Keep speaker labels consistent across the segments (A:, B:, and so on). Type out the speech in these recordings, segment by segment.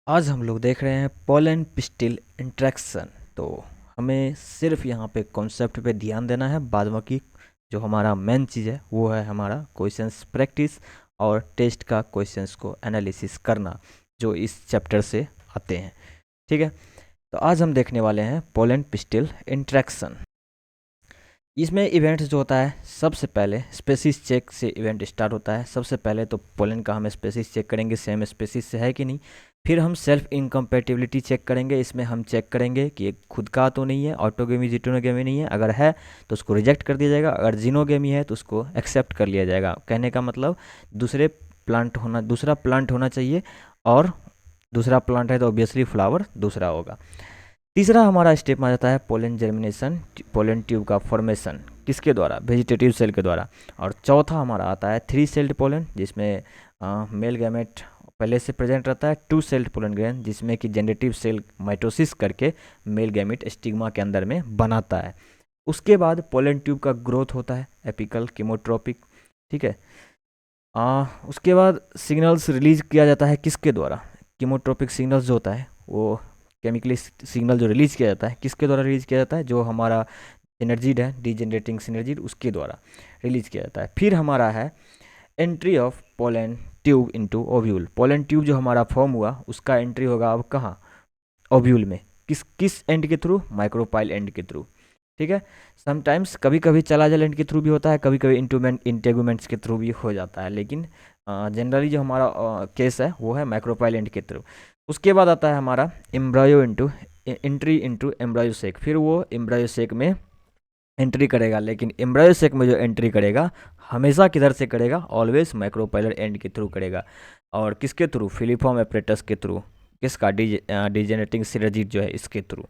A: आज हम लोग देख रहे हैं पोलन पिस्टिल इंट्रैक्शन। तो हमें सिर्फ यहाँ पे कॉन्सेप्ट पे ध्यान देना है, बाद बाकी जो हमारा मेन चीज़ है वो है हमारा क्वेश्चंस प्रैक्टिस और टेस्ट का क्वेश्चंस को एनालिसिस करना जो इस चैप्टर से आते हैं। ठीक है, तो आज हम देखने वाले हैं पोलन पिस्टिल इंट्रैक्शन। इसमें इवेंट्स जो होता है, सबसे पहले स्पेसिस चेक से इवेंट स्टार्ट होता है। सबसे पहले तो पोलन का हम स्पेसिस चेक करेंगे, सेम स्पेसिस से है कि नहीं। फिर हम सेल्फ इनकम्पेटिबिलिटी चेक करेंगे। इसमें हम चेक करेंगे कि एक खुद का तो नहीं है, ऑटोगेमी जिटोनोगेमी नहीं है। अगर है तो उसको रिजेक्ट कर दिया जाएगा, अगर जिनोगेमी है तो उसको एक्सेप्ट कर लिया जाएगा। कहने का मतलब दूसरा प्लांट होना चाहिए, और दूसरा प्लांट है तो ऑब्वियसली फ्लावर दूसरा होगा। तीसरा हमारा स्टेप आ जाता है पोलन जर्मिनेशन, पोलन ट्यूब का फॉर्मेशन किसके द्वारा, वेजिटेटिव सेल के द्वारा। और चौथा हमारा आता है 3 सेल्ड पोलन, जिसमें मेल गैमेट पहले से प्रेजेंट रहता है। 2 सेल्ड पोलन ग्रेन, जिसमें कि जनरेटिव सेल माइटोसिस करके मेल गैमेट स्टिग्मा के अंदर में बनाता है। उसके बाद पोलन ट्यूब का ग्रोथ होता है, एपिकल कीमोट्रोपिक। ठीक है, उसके बाद सिग्नल्स रिलीज किया जाता है किसके द्वारा, कीमोट्रोपिक सिग्नल्स जो होता है वो केमिकली सिग्नल जो रिलीज किया जाता है किसके द्वारा रिलीज किया जाता है, जो हमारा सिनर्जिड है, डीजेनरेटिंग सिनर्जिड, उसके द्वारा रिलीज किया जाता है। फिर हमारा है entry of pollen tube into ovule. Pollen tube जो हमारा फॉर्म हुआ उसका एंट्री होगा अब कहाँ, ओव्यूल में। किस किस एंड के थ्रू, माइक्रोपाइल एंड के थ्रू। ठीक है, समटाइम्स कभी कभी चलाजल एंड के थ्रू भी होता है, कभी कभी इंटेगुमेंट्स के थ्रू भी हो जाता है, लेकिन जनरली जो हमारा केस है वो है माइक्रोपाइल एंड के थ्रू। उसके बाद आता है हमारा embryo into entry into embryo sac. फिर वो एम्ब्रायो सेक में एंट्री करेगा, लेकिन एम्ब्रायो सेक में जो एंट्री करेगा हमेशा किधर से करेगा, ऑलवेज माइक्रोपाइलर एंड के थ्रू करेगा। और किसके थ्रू, फिलीफॉर्म एपरेटस के थ्रू, किसका डिजेनेटिंग सिनर्जिड जो है इसके थ्रू।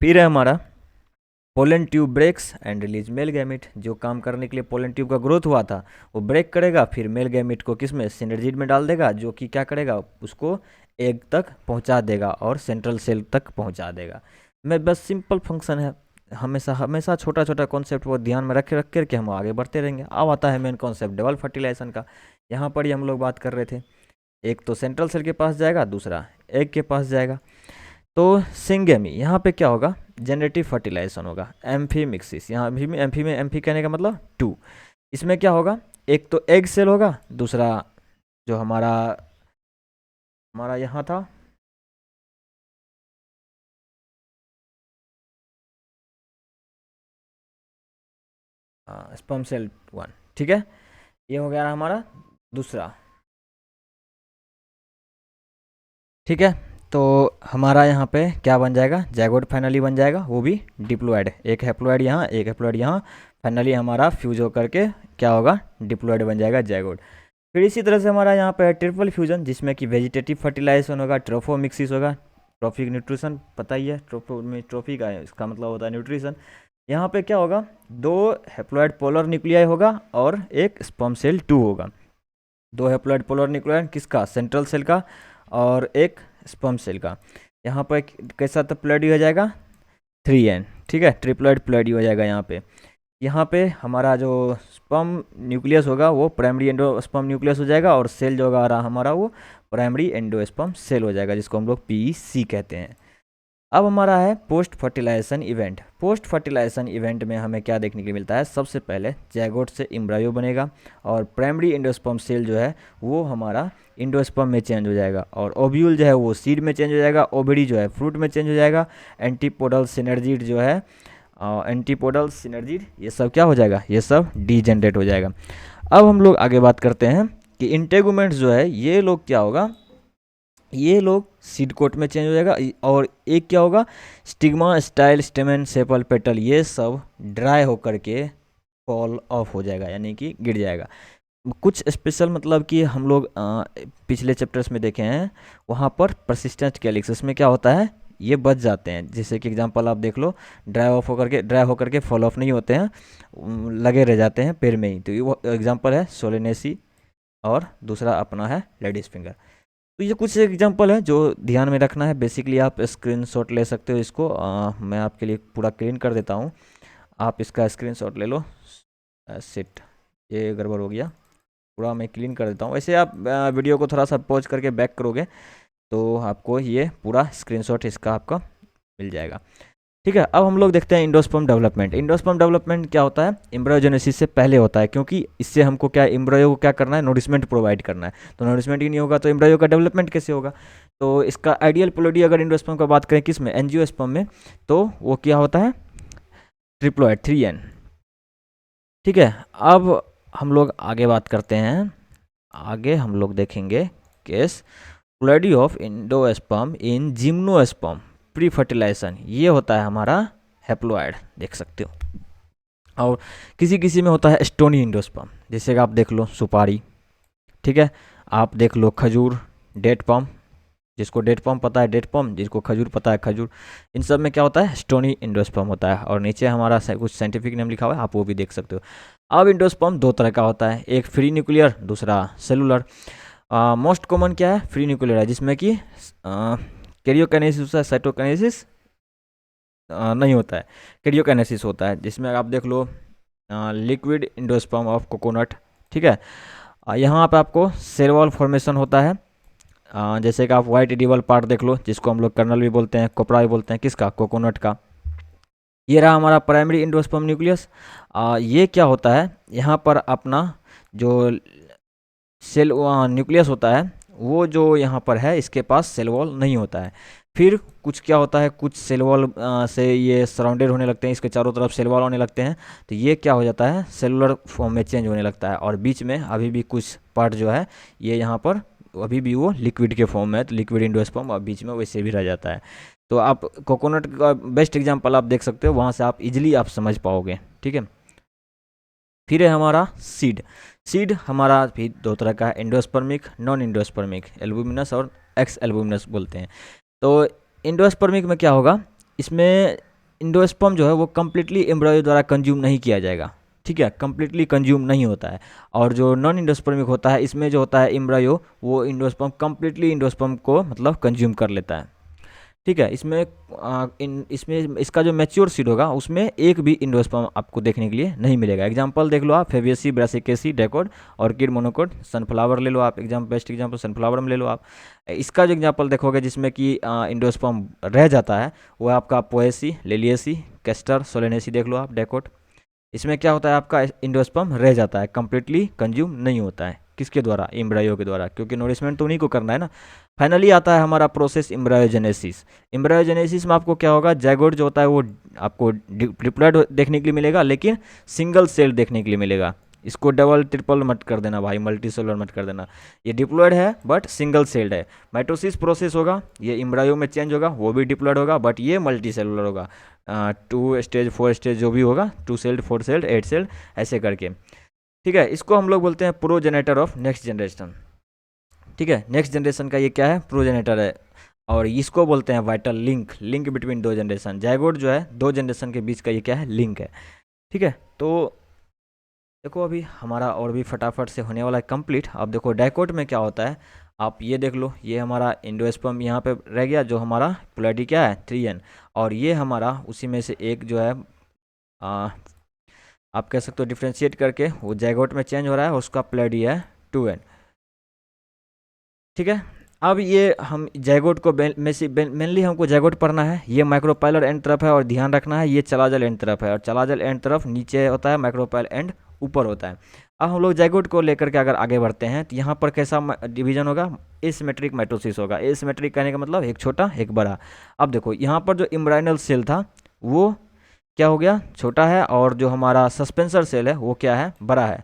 A: फिर है हमारा pollen tube breaks and release male gamete. जो काम करने के लिए पोलन ट्यूब का ग्रोथ हुआ था वो ब्रेक करेगा, फिर मेल गैमिट को किसमें, सिनर्जिड में डाल देगा, जो कि क्या करेगा, उसको एग तक पहुंचा देगा और सेंट्रल सेल तक पहुंचा देगा। मैं बस सिंपल फंक्शन है, हमेशा हमेशा छोटा छोटा कॉन्सेप्ट को ध्यान में रख रख करके हम आगे बढ़ते रहेंगे। अब आता है मेन कॉन्सेप्ट डबल फर्टिलाइजेशन का। यहाँ पर ही हम लोग बात कर रहे थे, एक तो सेंट्रल सेल के पास जाएगा, दूसरा एग के पास जाएगा। तो सिंगेमी यहाँ पे क्या होगा, जनरेटिव फर्टिलाइजेशन होगा। एम्फी मिक्सिस, यहाँ भी एम्फी में एम्फी कहने का मतलब 2। इसमें क्या होगा, एक तो एग सेल होगा, दूसरा जो हमारा हमारा यहाँ था स्पर्म सेल 1। ठीक है, ये हो गया हमारा दूसरा। ठीक है, तो हमारा यहाँ पे क्या बन जाएगा, जैगोड फाइनली बन जाएगा, वो भी डिप्लॉयड। एक हैप्लॉयड यहाँ, एक हैप्लॉयड यहाँ, फाइनली हमारा फ्यूज होकर के क्या होगा, डिप्लॉयड बन जाएगा जैगोड। फिर इसी तरह से हमारा यहाँ पे है ट्रिपल फ्यूजन, जिसमें कि वेजिटेटिव फर्टिलाइजेशन होगा, ट्रोफोमिक्सिस होगा। ट्रॉफिक न्यूट्रिशन पता ही है, ट्रोफो में ट्रॉफी का है, इसका मतलब होता है न्यूट्रिशन। यहाँ पे क्या होगा, 2 हैप्लॉयड पोलर न्यूक्लियाई होगा और एक स्पर्म सेल 2 होगा। 2 हैप्लॉयड पोलर न्यूक्लियाई किसका, सेंट्रल सेल का, और एक स्पर्म सेल का। यहाँ पर कैसा तो प्लॉयडी हो जाएगा 3n। ठीक है, ट्रिप्लॉयड प्लॉयडी हो जाएगा यहाँ पे। यहाँ पे हमारा जो स्पर्म न्यूक्लियस होगा वो प्राइमरी एंडोस्पर्म न्यूक्लियस हो जाएगा, और सेल जो होगा हमारा वो प्राइमरी एंडोस्पर्म सेल हो जाएगा, जिसको हम लोग पीईसी कहते हैं। अब हमारा है post fertilization event. Post fertilization event में हमें क्या देखने के लिए मिलता है, सबसे पहले जैगोट से एम्ब्रायो बनेगा, और प्राइमरी एंडोस्पर्म सेल जो है वो हमारा एंडोस्पर्म में चेंज हो जाएगा, और ओव्यूल जो है वो सीड में चेंज हो जाएगा, ओवरी जो है फ्रूट में चेंज हो जाएगा। एंटीपोडल सिनर्जिड जो है, एंटीपोडल सिनर्जिड, ये सब क्या हो जाएगा, ये सब डीजेनरेट हो जाएगा। अब हम लोग आगे बात करते हैं कि इंटेगुमेंट्स जो है ये लोग क्या होगा, ये लोग सीड कोट में चेंज हो जाएगा, और एक क्या होगा, स्टिग्मा स्टाइल स्टेमन सेपल पेटल, ये सब ड्राई होकर के फॉल ऑफ हो जाएगा, यानी कि गिर जाएगा। कुछ स्पेशल मतलब कि हम लोग पिछले चैप्टर्स में देखे हैं, वहाँ पर परसिस्टेंट कैलिक्स, इसमें क्या होता है, ये बच जाते हैं। जैसे कि एग्जांपल आप देख लो, ड्राई होकर के फॉल ऑफ नहीं होते हैं, लगे रह जाते हैं पेड़ में ही। तो वो एग्जांपल है सोलेनेसी, और दूसरा अपना है लेडीज फिंगर। तो ये कुछ एग्जांपल है जो ध्यान में रखना है। बेसिकली आप स्क्रीनशॉट ले सकते हो इसको, मैं आपके लिए पूरा क्लीन कर देता हूँ, आप इसका स्क्रीनशॉट ले लो। सिट, ये गड़बड़ हो गया, पूरा मैं क्लीन कर देता हूँ। वैसे आप वीडियो को थोड़ा सा पॉज करके बैक करोगे तो आपको ये पूरा स्क्रीनशॉट इसका आपका मिल जाएगा। ठीक है, अब हम लोग देखते हैं इंडोस्पर्म डेवलपमेंट। इंडोस्पर्म डेवलपमेंट क्या होता है? एम्ब्रायोजेनेसिस से पहले होता है, क्योंकि इससे हमको क्या एम्ब्रायो को क्या करना है? नोरिशमेंट प्रोवाइड करना है। तो नोरिशमेंट ही नहीं होगा तो एम्ब्रायो का डेवलपमेंट कैसे होगा? तो इसका आइडियल प्लोडी अगर इंडोस्पर्म का बात करें किस में? एंजियोस्पर्म में, तो वो क्या होता है? Triploid 3N। ठीक है, अब हम लोग आगे बात करते हैं। आगे हम लोग देखेंगे case ploidy of endosperm in gymnosperm pre fertilisation. ये होता है हमारा हैप्लोइड, देख सकते हो। और किसी किसी में होता है स्टोनी इंडोस्पर्म, जैसे कि आप देख लो सुपारी, ठीक है, आप देख लो खजूर, डेट पम, जिसको डेट पम पता है डेट पम, जिसको खजूर पता है खजूर। इन सब में क्या होता है? स्टोनी इंडोस्पर्म होता है। और नीचे हमारा कुछ साइंटिफिक नेम लिखा हुआ है, आप वो भी देख सकते हो। अब इंडोस्पर्म दो तरह का होता है, एक फ्री न्यूक्लियर, दूसरा सेलुलर। मोस्ट कॉमन क्या है? फ्री न्यूक्लियर है, जिसमें कि कैरियोकाइनेसिस होता है, साइटोकाइनेसिस नहीं होता है, कैरियोकाइनेसिस होता है, जिसमें आप देख लो लिक्विड इंडोस्पर्म ऑफ कोकोनट। ठीक है, यहाँ पे आपको सेल वॉल फॉर्मेशन होता है। जैसे कि आप वाइट एडिबल पार्ट देख लो, जिसको हम लोग कर्नल भी बोलते हैं, कोपरा भी बोलते हैं, किसका? कोकोनट का। ये रहा हमारा प्राइमरी इंडोस्पर्म न्यूक्लियस। ये क्या होता है? यहाँ पर अपना जो सेल न्यूक्लियस होता है, वो जो यहाँ पर है, इसके पास सेल वॉल नहीं होता है। फिर कुछ क्या होता है? कुछ सेल वॉल से ये सराउंडेड होने लगते हैं, इसके चारों तरफ सेल वॉल होने लगते हैं, तो ये क्या हो जाता है? सेलुलर फॉर्म में चेंज होने लगता है। और बीच में अभी भी कुछ पार्ट जो है, ये यहाँ पर अभी भी वो लिक्विड के फॉर्म में है, तो लिक्विड इंडोस्पर्म और बीच में वैसे भी रह जाता है। तो आप कोकोनट का बेस्ट एग्जांपल आप देख सकते हो, वहाँ से आप इजीली आप समझ पाओगे। ठीक है, फिर है हमारा सीड। सीड हमारा भी दो तरह का है, एंडोस्पर्मिक, नॉन एंडोस्पर्मिक, एल्बुमिनस और एक्स एल्बुमिनस बोलते हैं। तो एंडोस्पर्मिक में क्या होगा? इसमें इंडोस्पर्म जो है वो कम्प्लीटली एम्ब्रॉयो द्वारा कंज्यूम नहीं किया जाएगा। ठीक है, कम्प्लीटली कंज्यूम नहीं होता है। और जो नॉन इंडोस्पर्मिक होता है, इसमें जो होता है एम्ब्रॉयो, वो इंडोस्पर्म कम्प्लीटली इंडोस्पर्म को मतलब कंज्यूम कर लेता है। ठीक है, इसमें इसका जो मैच्योर सीड होगा, उसमें एक भी इंडोस्पर्म आपको देखने के लिए नहीं मिलेगा। एग्जांपल देख लो आप, फेबियसी, ब्रासिकेसी, डेकोड, ऑर्किड, मोनोकोड, सनफ्लावर ले लो आप, बेस्ट एग्जांपल सनफ्लावर में ले लो आप। इसका जो एग्जांपल देखोगे जिसमें कि इंडोस्पर्म रह जाता है, वो आपका पोएसी, लेलियसी, कैस्टर, सोलेनेसी देख लो आप, डेकोड। इसमें क्या होता है? आपका इंडोस्पर्म रह जाता है, कंप्लीटली कंज्यूम नहीं होता है। किसके द्वारा? एम्ब्रायो के द्वारा, क्योंकि नोरिशमेंट तो उन्हीं को करना है ना। फाइनली आता है हमारा प्रोसेस एम्ब्रायोजेनेसिस। एम्ब्रायोजेनेसिस में आपको क्या होगा? जाइगोट जो होता है वो आपको डिप्लॉयड देखने के लिए मिलेगा, लेकिन सिंगल सेल देखने के लिए मिलेगा। इसको डबल ट्रिपल मत कर देना भाई, मल्टी सेलुलर मत कर देना। ये डिप्लॉयड है बट सिंगल सेल्ड है। माइटोसिस प्रोसेस होगा, ये एम्ब्रायो में चेंज होगा, वो भी डिप्लॉयड होगा, बट ये मल्टी सेलुलर होगा। 2 स्टेज 4 स्टेज जो भी होगा, 2 सेल्ड 4 सेल्ड 8 सेल्ड ऐसे करके। ठीक है, इसको हम लोग बोलते हैं प्रोजेनेटर ऑफ नेक्स्ट जनरेशन। ठीक है, नेक्स्ट जनरेशन का ये क्या है? प्रोजेनेटर है। और इसको बोलते हैं वाइटल लिंक, लिंक बिटवीन दो जनरेशन। जाइगोट जो है, दो जनरेशन के बीच का ये क्या है? लिंक है। ठीक है, तो देखो अभी हमारा और भी फटाफट से होने वाला है कंप्लीट। अब देखो डाइकोट में क्या होता है, आप ये देख लो, ये हमारा इंडोस्पर्म यहाँ पे रह गया, जो हमारा प्लोडी क्या है? 3N। और ये हमारा उसी में से एक जो है आप कह सकते हो डिफ्रेंशिएट करके वो जाइगोट में चेंज हो रहा है, उसका प्लोडी है 2N। ठीक है, अब ये हम जाइगोट को मेनली हमको जाइगोट पढ़ना है। ये माइक्रोपाइलर एंड तरफ है, और ध्यान रखना है ये चलाजल एंड तरफ है, और चलाजल एंड तरफ नीचे होता है, माइक्रोपाइल एंड ऊपर होता है। अब हम लोग जाइगोट को लेकर के अगर आगे बढ़ते हैं, तो यहाँ पर कैसा डिवीजन होगा? एसिमेट्रिक माइटोसिस होगा। एसिमेट्रिक कहने का मतलब एक छोटा एक बड़ा। अब देखो यहाँ पर जो एम्ब्रायनल सेल था वो क्या हो गया? छोटा है, और जो हमारा सस्पेंसर सेल है वो क्या है? बड़ा है।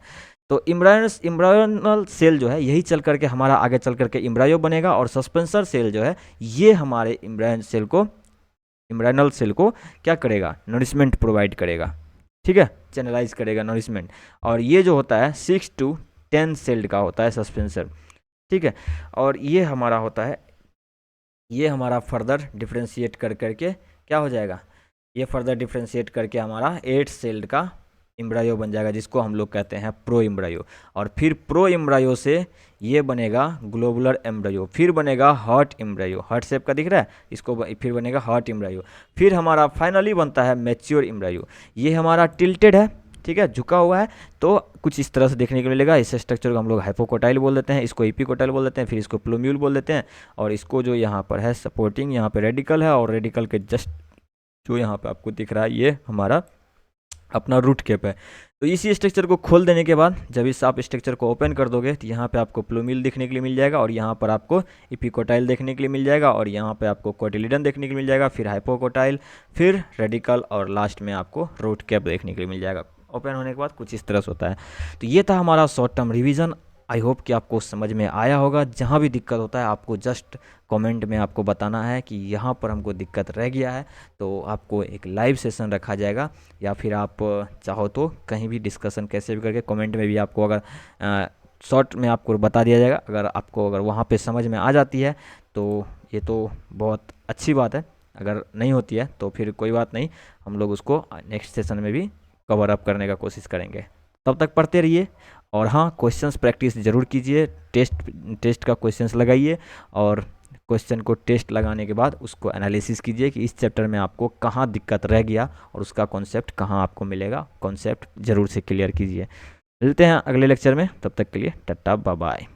A: तो इम्ब्रायोनल सेल जो है, यही चल करके हमारा आगे चल करके इम्ब्रायो बनेगा, और सस्पेंसर सेल जो है, ये हमारे इम्ब्रायोनल सेल को क्या करेगा? नरिशमेंट प्रोवाइड करेगा। ठीक है, चैनलाइज करेगा नरिशमेंट। और ये जो होता है 6 to 10 सेल्ड का होता है सस्पेंसर। ठीक है, और ये हमारा होता है, ये हमारा फर्दर डिफ्रेंशिएट कर करके क्या हो जाएगा? ये फर्दर डिफ्रेंशिएट करके हमारा 8 सेल्ड का एम्ब्रायो बन जाएगा, जिसको हम लोग कहते हैं प्रो एम्ब्रायो। और फिर प्रो एम्ब्रायो से ये बनेगा ग्लोबुलर एम्ब्रायो, फिर बनेगा हार्ट एम्ब्रायो, हार्ट शेप का दिख रहा है, इसको फिर बनेगा हार्ट एम्ब्रायो। फिर हमारा फाइनली बनता है मैच्योर एम्ब्रायो। ये हमारा टिल्टेड है, ठीक है, झुका हुआ है तो कुछ इस तरह से देखने को मिलेगा। इस स्ट्रक्चर को हम लोग हाइपोकोटाइल बोल देते हैं, इसको एपिकोटाइल बोल देते हैं, फिर इसको प्लूम्यूल बोल देते हैं, और इसको जो यहाँ पर है सपोर्टिंग, यहाँ पे रेडिकल है, और रेडिकल के जस्ट जो यहाँ पे आपको दिख रहा है ये हमारा अपना रूट कैप है। तो इसी स्ट्रक्चर को खोल देने के बाद जब इस आप स्ट्रक्चर को ओपन कर दोगे तो यहाँ पे आपको प्लूमिल देखने के लिए मिल जाएगा, और यहाँ पर आपको एपिकोटाइल देखने के लिए मिल जाएगा, और यहाँ पे आपको कोटिलिडन देखने के लिए मिल जाएगा, फिर हाइपोकोटाइल, फिर रेडिकल, और लास्ट में आपको रूट कैप देखने के लिए मिल जाएगा। ओपन होने के बाद कुछ इस तरह से होता है। तो ये था हमारा short term revision. I hope कि आपको समझ में आया होगा। जहाँ भी दिक्कत होता है आपको जस्ट कमेंट में आपको बताना है कि यहाँ पर हमको दिक्कत रह गया है, तो आपको एक लाइव सेशन रखा जाएगा, या फिर आप चाहो तो कहीं भी डिस्कशन कैसे भी करके कमेंट में भी आपको अगर शॉर्ट में आपको बता दिया जाएगा। अगर वहाँ पे समझ में आ जाती है तो ये तो बहुत अच्छी बात है, अगर नहीं होती है तो फिर कोई बात नहीं, हम लोग उसको नेक्स्ट सेशन में भी कवर अप करने का कोशिश करेंगे। तब तक पढ़ते रहिए, और हाँ, क्वेश्चंस प्रैक्टिस ज़रूर कीजिए, टेस्ट का क्वेश्चंस लगाइए, और क्वेश्चन को टेस्ट लगाने के बाद उसको एनालिसिस कीजिए कि इस चैप्टर में आपको कहाँ दिक्कत रह गया और उसका कॉन्सेप्ट कहाँ आपको मिलेगा। कॉन्सेप्ट ज़रूर से क्लियर कीजिए। मिलते हैं अगले लेक्चर में, तब तक के लिए टाटा बाय बाय।